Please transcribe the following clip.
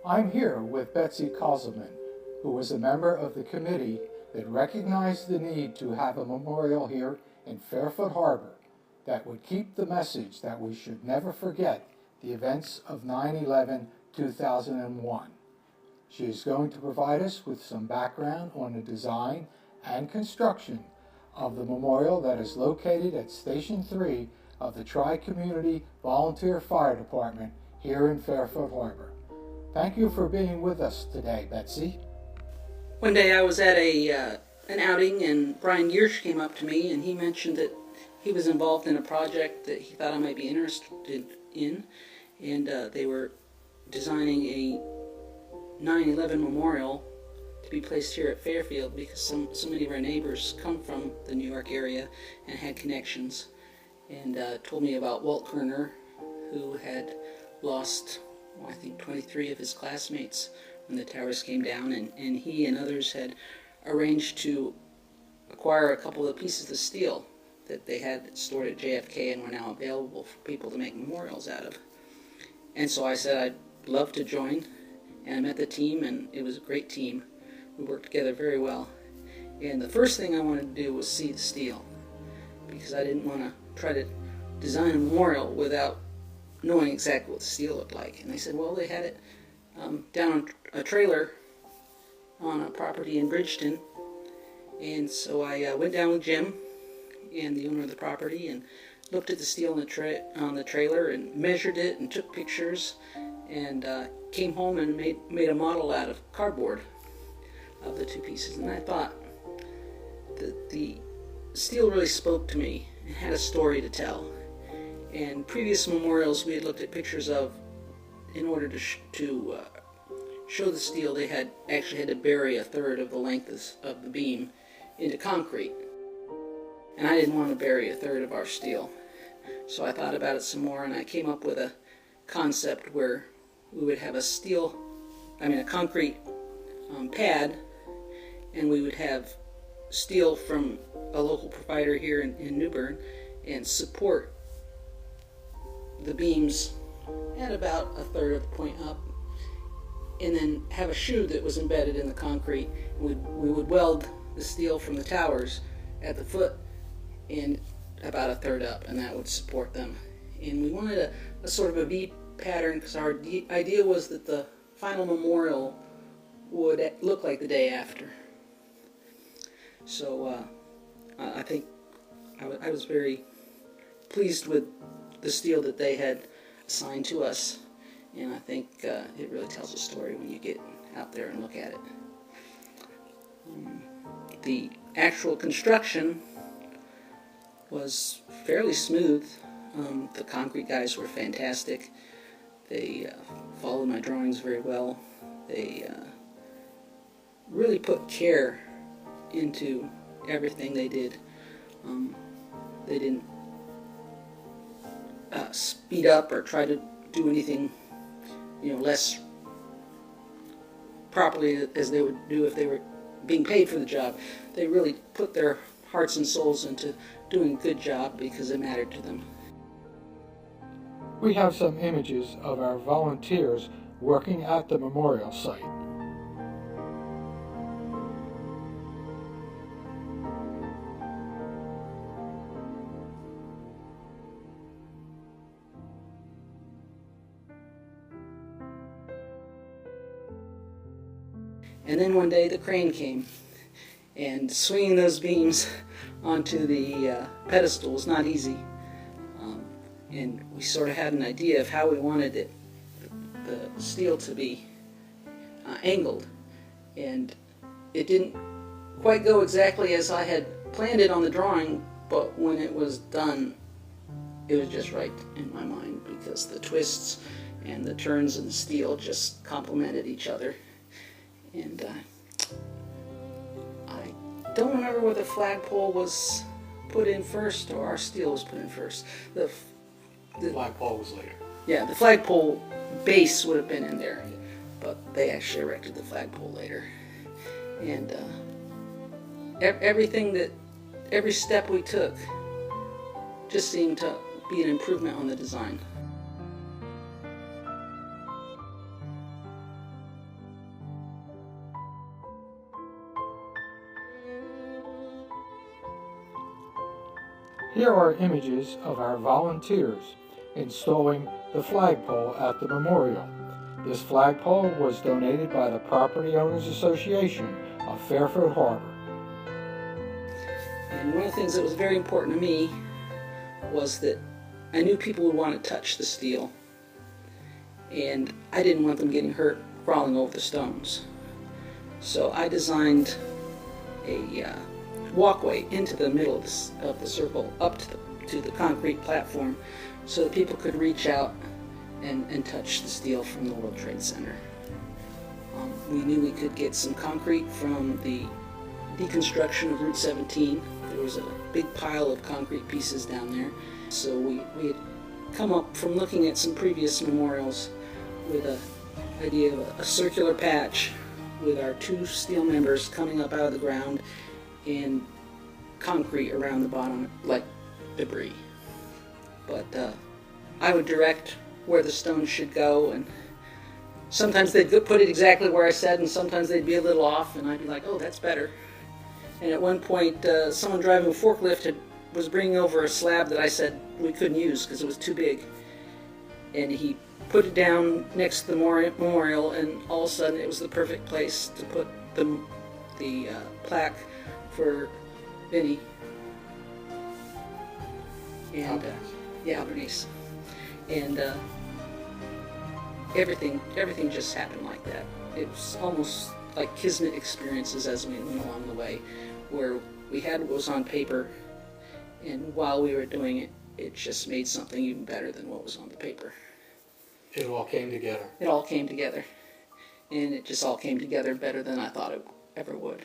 I'm here with Betsy Conzelman, who was a member of the committee that recognized the need to have a memorial here in Fairfield Harbour that would keep the message that we should never forget the events of 9/11/2001. She is going to provide us with some background on the design and construction of the memorial that is located at Station 3 of the Tri-Community Volunteer Fire Department here in Fairfield Harbour. Thank you for being with us today, Betsy. One day I was at an outing, and Brian Giersch came up to me and he mentioned that he was involved in a project that he thought I might be interested in, and they were designing a 9/11 memorial to be placed here at Fairfield because so many of our neighbors come from the New York area and had connections, and told me about Walt Kerner, who had lost, I think, 23 of his classmates when the towers came down, and he and others had arranged to acquire a couple of pieces of steel that they had stored at JFK and were now available for people to make memorials out of. And so I said I'd love to join, and I met the team, and it was a great team. We worked together very well. And the first thing I wanted to do was see the steel, because I didn't want to try to design a memorial without knowing exactly what the steel looked like. And they said, well, they had it down on a trailer on a property in Bridgeton. And so I went down with Jim and the owner of the property and looked at the steel on the trailer and measured it and took pictures, and came home and made a model out of cardboard of the two pieces. And I thought that the steel really spoke to me and had a story to tell. And previous memorials we had looked at pictures of, in order to show the steel, they had actually had to bury a third of the length of the beam into concrete. And I didn't want to bury a third of our steel. So I thought about it some more, and I came up with a concept where we would have a concrete pad, and we would have steel from a local provider here in New Bern and support the beams at about a third of the point up, and then have a shoe that was embedded in the concrete. We would weld the steel from the towers at the foot and about a third up, and that would support them. And we wanted a sort of a V pattern, because our idea was that the final memorial would look like the day after. So I think I was very pleased with the steel that they had assigned to us, and I think it really tells a story when you get out there and look at it. The actual construction was fairly smooth. The concrete guys were fantastic. They followed my drawings very well. They really put care into everything they did. They didn't speed up or try to do anything, less properly as they would do if they were being paid for the job. They really put their hearts and souls into doing a good job because it mattered to them. We have some images of our volunteers working at the memorial site. And then one day the crane came, and swinging those beams onto the pedestal was not easy. And we sort of had an idea of how we wanted the steel to be angled. And it didn't quite go exactly as I had planned it on the drawing, but when it was done, it was just right in my mind, because the twists and the turns in the steel just complemented each other. And I don't remember whether the flagpole was put in first or our steel was put in first. The flagpole was later. Yeah, the flagpole base would have been in there, but they actually erected the flagpole later. And every step we took just seemed to be an improvement on the design. Here are images of our volunteers installing the flagpole at the memorial. This flagpole was donated by the Property Owners Association of Fairfield Harbour. And one of the things that was very important to me was that I knew people would want to touch the steel, and I didn't want them getting hurt crawling over the stones. So I designed a walkway into the middle of the circle up to the concrete platform so that people could reach out and touch the steel from the World Trade Center. We knew we could get some concrete from the deconstruction of Route 17. There was a big pile of concrete pieces down there. So we had come up from looking at some previous memorials with an idea of a circular patch with our two steel members coming up out of the ground and concrete around the bottom like debris. But I would direct where the stones should go, and sometimes they'd put it exactly where I said, and sometimes they'd be a little off, and I'd be like, oh, that's better. And at one point, someone driving a forklift was bringing over a slab that I said we couldn't use because it was too big. And he put it down next to the memorial, and all of a sudden it was the perfect place to put the plaque for Vinny. And Albanese. And everything just happened like that. It was almost like kismet experiences as we went along the way, where we had what was on paper, and while we were doing it, it just made something even better than what was on the paper. It all came together. It all came together, and it just all came together better than I thought it ever would.